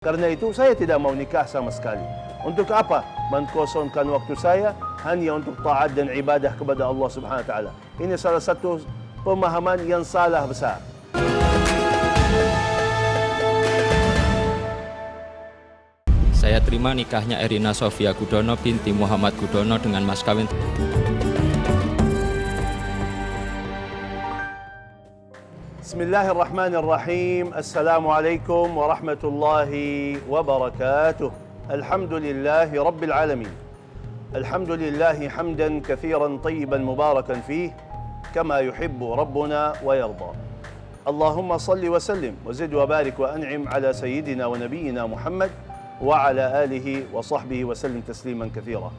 Karena itu saya tidak mau nikah sama sekali. Untuk apa? Mengkosongkan waktu saya hanya untuk taat dan ibadah kepada Allah Subhanahu wa taala. Ini salah satu pemahaman yang salah besar. Saya terima nikahnya Erina Sofia Gudono binti Muhammad Gudono dengan mas kawin. Bismillahirrahmanirrahim. Assalamualaikum warahmatullahi wabarakatuh. Alhamdulillahi rabbil alamin. Alhamdulillahi hamdan kathiran tayyiban mubarakan fih kama yuhibbu rabbuna wa yarda. Allahumma salli wa sallim wa zid wa barik wa an'im ala sayyidina wa nabiyyina Muhammad wa ala alihi wa sahbihi wa sallim tasliman kathira.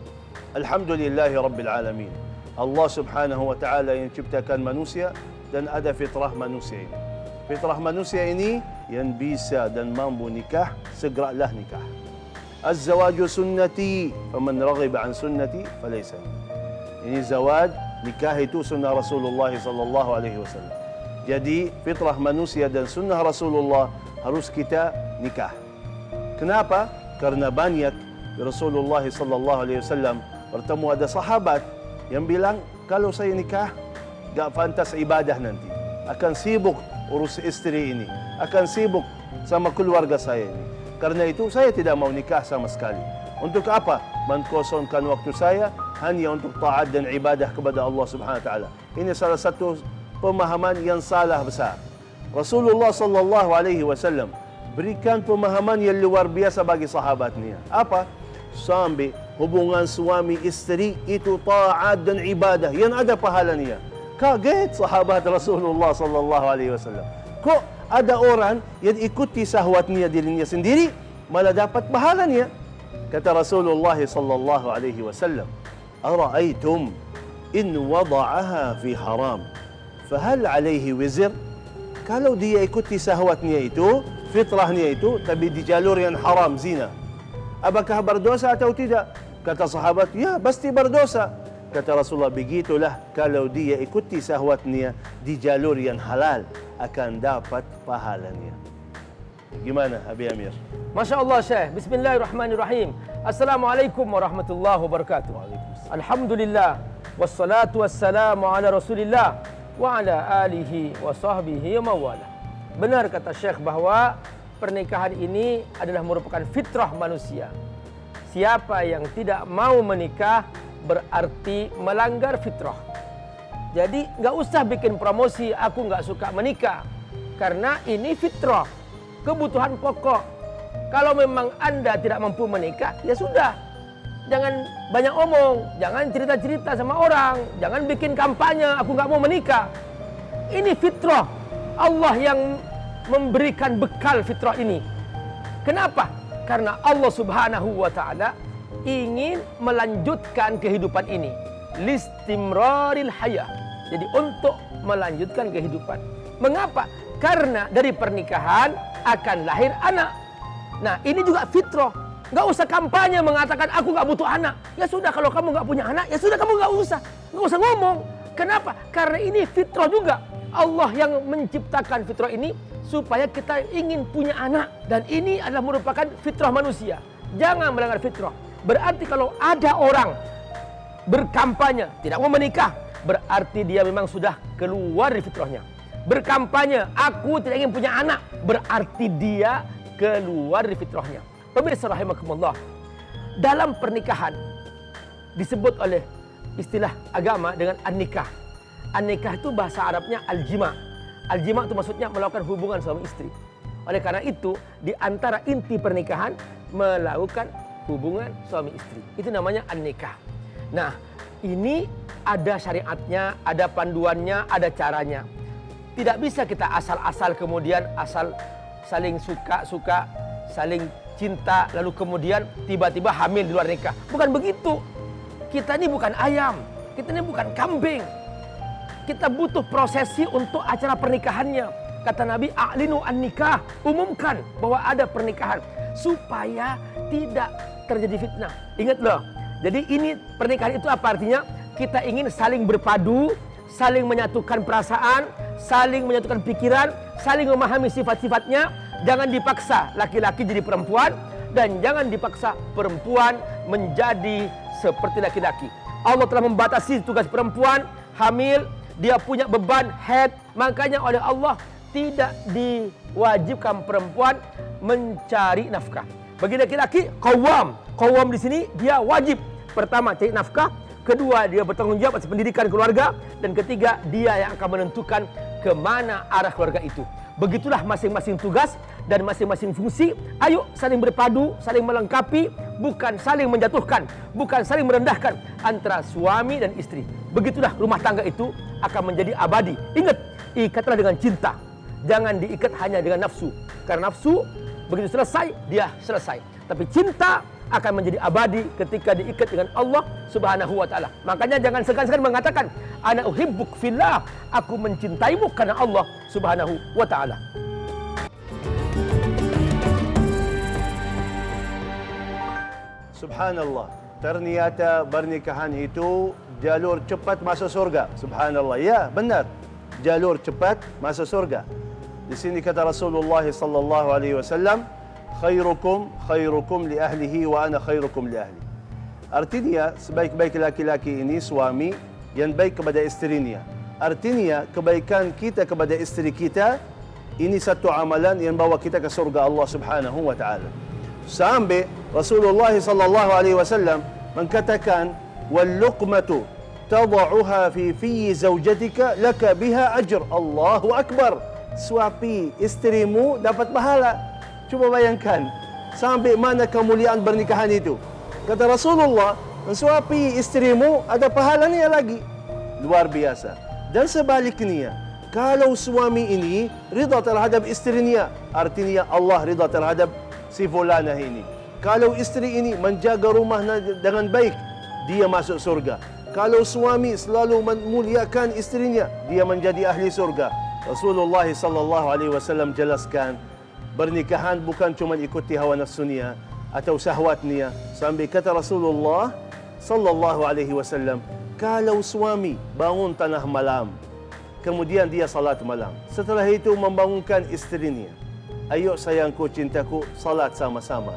Alhamdulillahi rabbil alamin. Allah subhanahu wa ta'ala yang ciptakan manusia dan ada fitrah manusia ini. Fitrah manusia ini yang bisa dan mampu nikah, segeralah nikah. Az-zawaju sunnati, faman raghiba an sunnati falaysa. Ini zawaj, nikah itu sunnah Rasulullah sallallahu alaihi wasallam. Jadi fitrah manusia dan sunnah Rasulullah harus kita nikah. Kenapa? Karena banyak Rasulullah sallallahu alaihi wasallam bertemu ada sahabat yang bilang, kalau saya nikah gak pantas ibadah nanti, akan sibuk urus istri ini, akan sibuk sama keluarga saya ini. Karena itu saya tidak mau nikah sama sekali. Untuk apa? Mengkosongkan waktu saya hanya untuk taat dan ibadah kepada Allah Subhanahu wa taala. Ini salah satu pemahaman yang salah besar. Rasulullah sallallahu alaihi wasallam berikan pemahaman yang luar biasa bagi sahabatnya. Apa? Sampai hubungan suami istri itu taat dan ibadah yang ada pahalanya. Kaget sahabat Rasulullah sallallahu alaihi wasallam. Kok ada orang yang ikuti syahwatnya dirinya sendiri malah dapat pahalanya? Kata Rasulullah sallallahu alaihi wasallam, "Ara'aitum in wada'aha fi haram, fahal alaihi wizr?" Kalau dia ikuti syahwatnya itu, fitrahnya itu, tapi di jalur yang haram, zina, apakah berdosa atau tidak? Kata sahabat, ya pasti berdosa. Kata Rasulullah, begitulah kalau dia ikuti syahwatnya di jalur yang halal, akan dapat pahalanya. Gimana Abi Amir? Masya Allah Syekh. Bismillahirrahmanirrahim. Assalamualaikum warahmatullahi wabarakatuh. Alhamdulillah. Wassalatu wassalamu ala rasulillah wa ala alihi wa sahbihi wa mawala. Benar kata Syekh bahwa pernikahan ini adalah merupakan fitrah manusia. Siapa yang tidak mau menikah berarti melanggar fitrah. Jadi nggak usah bikin promosi aku nggak suka menikah, karena ini fitrah, kebutuhan pokok. Kalau memang Anda tidak mampu menikah, ya sudah, jangan banyak omong, jangan cerita-cerita sama orang, jangan bikin kampanye aku nggak mau menikah. Ini fitrah, Allah yang memberikan bekal fitrah ini. Kenapa? Karena Allah Subhanahu wa ta'ala ingin melanjutkan kehidupan ini, listimraril hayah. Jadi untuk melanjutkan kehidupan. Mengapa? Karena dari pernikahan akan lahir anak. Nah, ini juga fitrah. Nggak usah kampanye mengatakan aku nggak butuh anak. Ya sudah, kalau kamu nggak punya anak, ya sudah, kamu nggak usah ngomong. Kenapa? Karena ini fitrah juga. Allah yang menciptakan fitrah ini supaya kita ingin punya anak, dan ini adalah merupakan fitrah manusia. Jangan melanggar fitrah. Berarti kalau ada orang berkampanye tidak mau menikah, berarti dia memang sudah keluar dari fitrahnya. Berkampanye aku tidak ingin punya anak, berarti dia keluar dari fitrahnya. Pemirsa rahimakumullah, dalam pernikahan disebut oleh istilah agama dengan an-nikah. An-nikah itu bahasa Arabnya al-jima. Al-jima itu maksudnya melakukan hubungan suami istri. Oleh karena itu, di antara inti pernikahan melakukan hubungan suami istri. Itu namanya an-nikah. Nah, ini ada syariatnya, ada panduannya, ada caranya. Tidak bisa kita asal-asal kemudian asal saling suka-suka, saling cinta, lalu kemudian tiba-tiba hamil di luar nikah. Bukan begitu. Kita ini bukan ayam, kita ini bukan kambing. Kita butuh prosesi untuk acara pernikahannya. Kata Nabi, a'linu an-nikah, umumkan bahwa ada pernikahan supaya tidak terjadi fitnah. Ingat loh. Jadi ini pernikahan itu apa artinya? Kita ingin saling berpadu, saling menyatukan perasaan, saling menyatukan pikiran, saling memahami sifat-sifatnya, jangan dipaksa laki-laki jadi perempuan, dan jangan dipaksa perempuan menjadi seperti laki-laki. Allah telah membatasi tugas perempuan hamil, dia punya beban head, makanya oleh Allah tidak diwajibkan perempuan mencari nafkah. Bagi laki-laki, qawwam. Qawwam di sini dia wajib. Pertama, cari nafkah. Kedua, dia bertanggung jawab atas pendidikan keluarga. Dan ketiga, dia yang akan menentukan kemana arah keluarga itu. Begitulah masing-masing tugas dan masing-masing fungsi. Ayo saling berpadu, saling melengkapi, bukan saling menjatuhkan, bukan saling merendahkan antara suami dan istri. Begitulah rumah tangga itu akan menjadi abadi. Ingat, ikatlah dengan cinta. Jangan diikat hanya dengan nafsu. Karena nafsu begitu selesai, dia selesai. Tapi cinta akan menjadi abadi ketika diikat dengan Allah Subhanahu wa taala. Makanya jangan segan-segan mengatakan ana uhibbuk fillah, aku mencintaimu karena Allah Subhanahu wa taala. Subhanallah, ternyata pernikahan itu jalur cepat masuk surga. Subhanallah, ya benar, jalur cepat masuk surga. Di sini kata Rasulullah sallallahu alaihi wasallam, khairukum li ahlihi wa ana khairukum li ahli. Artinya sebaik-baik laki-laki ini suami yang baik kepada istrinya. Artinya kebaikan kita kepada istri kita ini satu amalan yang bawa kita ke surga Allah Subhanahu wa taala. Sampai Rasulullah sallallahu alaihi wasallam mengatakan, wal luqmatu tad'uha fi zawjatika laka biha ajr. Allahu akbar. Suapi istrimu dapat pahala. Cuba bayangkan sampai mana kemuliaan pernikahan itu. Kata Rasulullah, suapi istrimu ada pahalanya lagi. Luar biasa. Dan sebaliknya, kalau suami ini ridha terhadap istrinya, artinya Allah ridha terhadap si fulanah ini. Kalau istri ini menjaga rumahnya dengan baik, dia masuk surga. Kalau suami selalu memuliakan istrinya, dia menjadi ahli surga. Rasulullah sallallahu alaihi wasallam jelaskan, pernikahan bukan cuma ikuti hawa nafsunya atau syahwatnya. Sampai kata Rasulullah sallallahu alaihi wasallam, kalau suami bangun tengah malam, kemudian dia salat malam, setelah itu membangunkan istrinya, ayo sayangku, cintaku, salat sama-sama.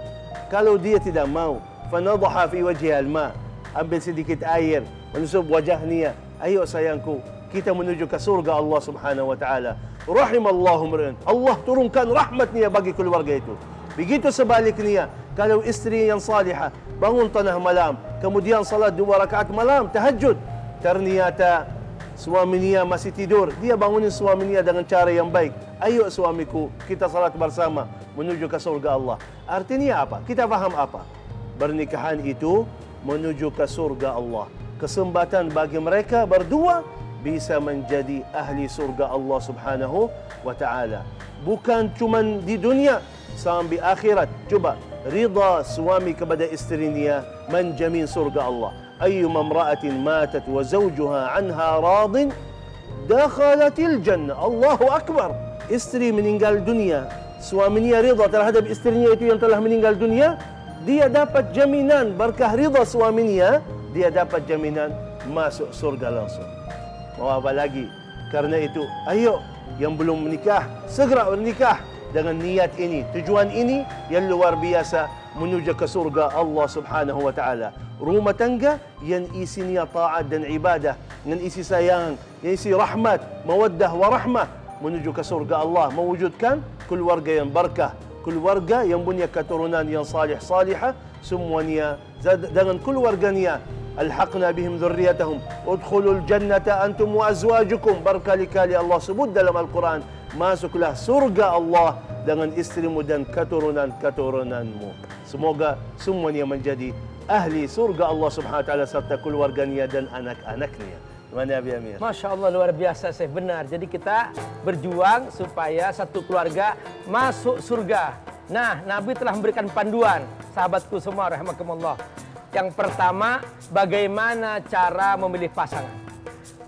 Kalau dia tidak mau, fanadha fi wajhiha al-ma, ambil sedikit air, menusuk wajahnya, ayo sayangku, kita menuju ke surga Allah Subhanahu wa taala. Rahimallahu mri'an, Allah turunkan rahmatnya bagi keluarga itu. Begitu sebaliknya, kalau istri yang salihah bangun tengah malam, kemudian salat 2 rakaat malam tahajud, ternyata suaminya masih tidur, dia bangunin suaminya dengan cara yang baik. Ayo suamiku, kita salat bersama menuju ke surga Allah. Artinya apa? Kita faham apa? Pernikahan itu menuju ke surga Allah. Kesempatan bagi mereka berdua bisa menjadi ahli surga Allah Subhanahu wa taala. Bukan cuma di dunia, sampai akhirat. Coba ridha suami kepada istrinya menjamin surga Allah. Ayyuma imra'atin matat wa zawjuha 'anha radin dakhalatil jannah. Allahu akbar. Istri meninggal dunia, suaminya ridha terhadap istrinya itu yang telah meninggal dunia, dia dapat jaminan berkah ridha suaminya, dia dapat jaminan masuk surga langsung. Mau apa lagi? Karena itu, ayo yang belum menikah, segera bernikah dengan niat ini, tujuan ini yang luar biasa menuju ke surga Allah Subhanahu wa taala. Rumah tangga yang isinya taat dan ibadah, yang isi sayang, yang isi rahmat, mawaddah wa rahmah, menuju ke surga Allah, mewujudkan keluarga yang berkah, keluarga yang punya keturunan yang salih-salihah, semuanya dengan keluarganya. Alhaqna bihim dzurriyyatahum udkhulul jannata antum wa azwajukum. Berkali-kali Allah sebut dalam Al-Quran, masuklah surga Allah dengan istrimu dan keturunan-keturunanmu. Semoga semuanya menjadi ahli surga Allah Subhanahu wa taala serta keluarganya dan anak-anaknya. Mana Abi Amir? Masya Allah, luar biasa, Syekh. Benar. Jadi kita berjuang supaya satu keluarga masuk surga. Nah, Nabi telah memberikan panduan, sahabatku semua rahimakumullah. Yang pertama, bagaimana cara memilih pasangan.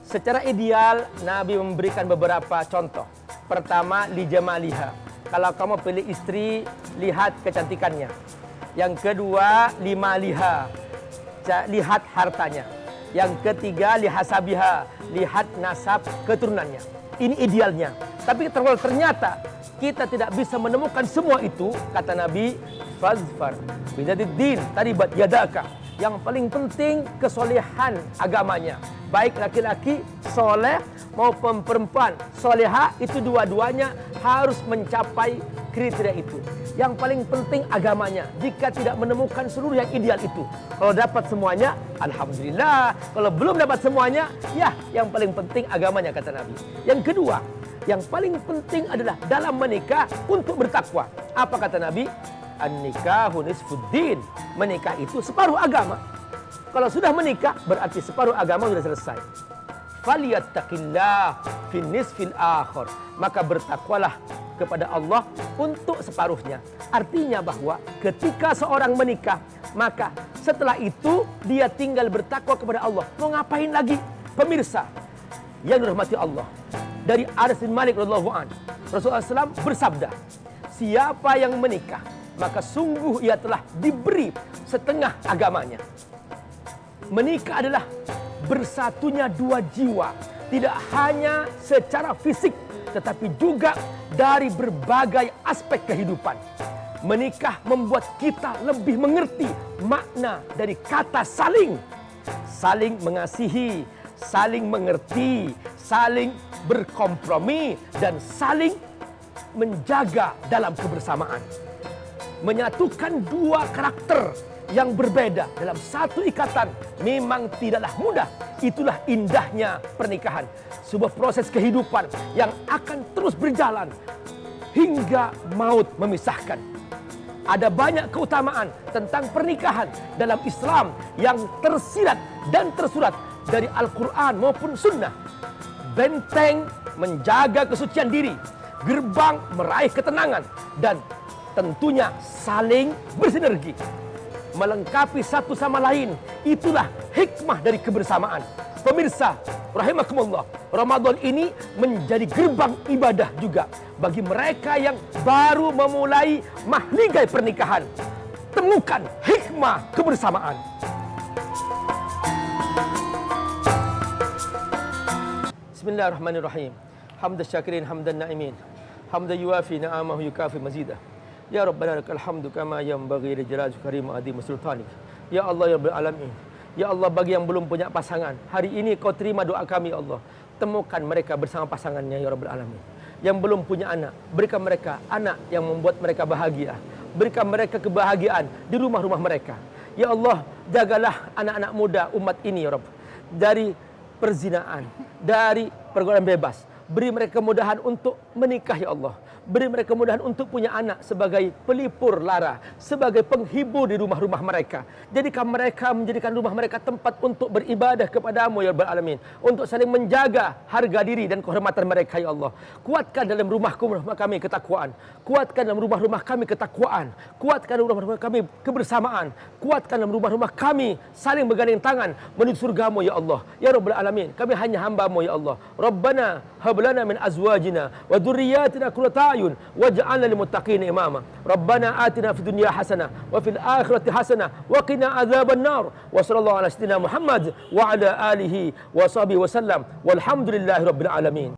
Secara ideal, Nabi memberikan beberapa contoh. Pertama, li jamaliha. Kalau kamu pilih istri, lihat kecantikannya. Yang kedua, li maliha. Lihat hartanya. Yang ketiga, li hasabiha. Lihat nasab keturunannya. Ini idealnya. Tapi ternyata kita tidak bisa menemukan semua itu, kata Nabi, fazfar bidadiddin taribat yadaka. Yang paling penting kesolehan agamanya. Baik laki-laki soleh maupun perempuan soleha, itu dua-duanya harus mencapai kriteria itu. Yang paling penting agamanya. Jika tidak menemukan seluruh yang ideal itu, kalau dapat semuanya, alhamdulillah. Kalau belum dapat semuanya, ya yang paling penting agamanya, kata Nabi. Yang kedua, yang paling penting adalah dalam menikah untuk bertakwa. Apa kata Nabi? An-nikahu nisfuddin. Menikah itu separuh agama. Kalau sudah menikah, berarti separuh agama sudah selesai. Falyattaqillah fin nisfil akhir. Maka bertakwalah kepada Allah untuk separuhnya. Artinya bahwa ketika seorang menikah, maka setelah itu dia tinggal bertakwa kepada Allah. Mau ngapain lagi? Pemirsa yang dirahmati Allah, dari Anas bin Malik radhiyallahu anhu, Rasulullah SAW bersabda, siapa yang menikah, maka sungguh ia telah diberi setengah agamanya. Menikah adalah bersatunya dua jiwa, tidak hanya secara fisik, tetapi juga dari berbagai aspek kehidupan. Menikah membuat kita lebih mengerti makna dari kata saling. Saling mengasihi, saling mengerti, saling berkompromi, dan saling menjaga dalam kebersamaan. Menyatukan dua karakter yang berbeda dalam satu ikatan memang tidaklah mudah. Itulah indahnya pernikahan. Sebuah proses kehidupan yang akan terus berjalan hingga maut memisahkan. Ada banyak keutamaan tentang pernikahan dalam Islam yang tersirat dan tersurat dari Al-Quran maupun Sunnah. Benteng menjaga kesucian diri, gerbang meraih ketenangan, dan tentunya saling bersinergi, melengkapi satu sama lain. Itulah hikmah dari kebersamaan. Pemirsa rahimakumullah, Ramadan ini menjadi gerbang ibadah juga bagi mereka yang baru memulai mahligai pernikahan. Temukan hikmah kebersamaan. Bismillahirrahmanirrahim. Hamdan syakirin, hamdan na'imin, hamdan yuafi na'amahu yukafi mazidah. Ya Rabbana lakal hamdu kama yanbaghi li jalali karim azim sultanik. Ya Allah ya Rabbal alamin. Ya Allah, bagi yang belum punya pasangan, hari ini Kau terima doa kami ya Allah. Temukan mereka bersama pasangannya ya Rabbal alamin. Yang belum punya anak, berikan mereka anak yang membuat mereka bahagia. Berikan mereka kebahagiaan di rumah-rumah mereka. Ya Allah, jagalah anak-anak muda umat ini ya Rabb, dari perzinaan, dari pergaulan bebas. Beri mereka kemudahan untuk menikah ya Allah. Beri mereka kemudahan untuk punya anak sebagai pelipur lara, sebagai penghibur di rumah-rumah mereka. Jadikan mereka menjadikan rumah mereka tempat untuk beribadah kepadamu ya Rabbal alamin, untuk saling menjaga harga diri dan kehormatan mereka ya Allah. Kuatkan dalam rumah kami ketakwaan. Kuatkan dalam rumah-rumah kami ketakwaan. Kuatkan dalam rumah-rumah kami kebersamaan. Kuatkan dalam rumah-rumah kami saling bergandeng tangan menuju surgamu ya Allah. Ya Rabbal alamin, kami hanya hamba-Mu ya Allah. Rabbana hab lana min azwajina wa dhurriyyatina qurrata a'yun waj'alna lil muttaqina imama. Rabbana atina fid dunya hasanah wa fil akhirati hasanah wa qina adzaban nar. Wa sallallahu ala sayyidina Muhammad wa ala alihi wa sahbihi wasallam. Walhamdulillahirabbil alamin.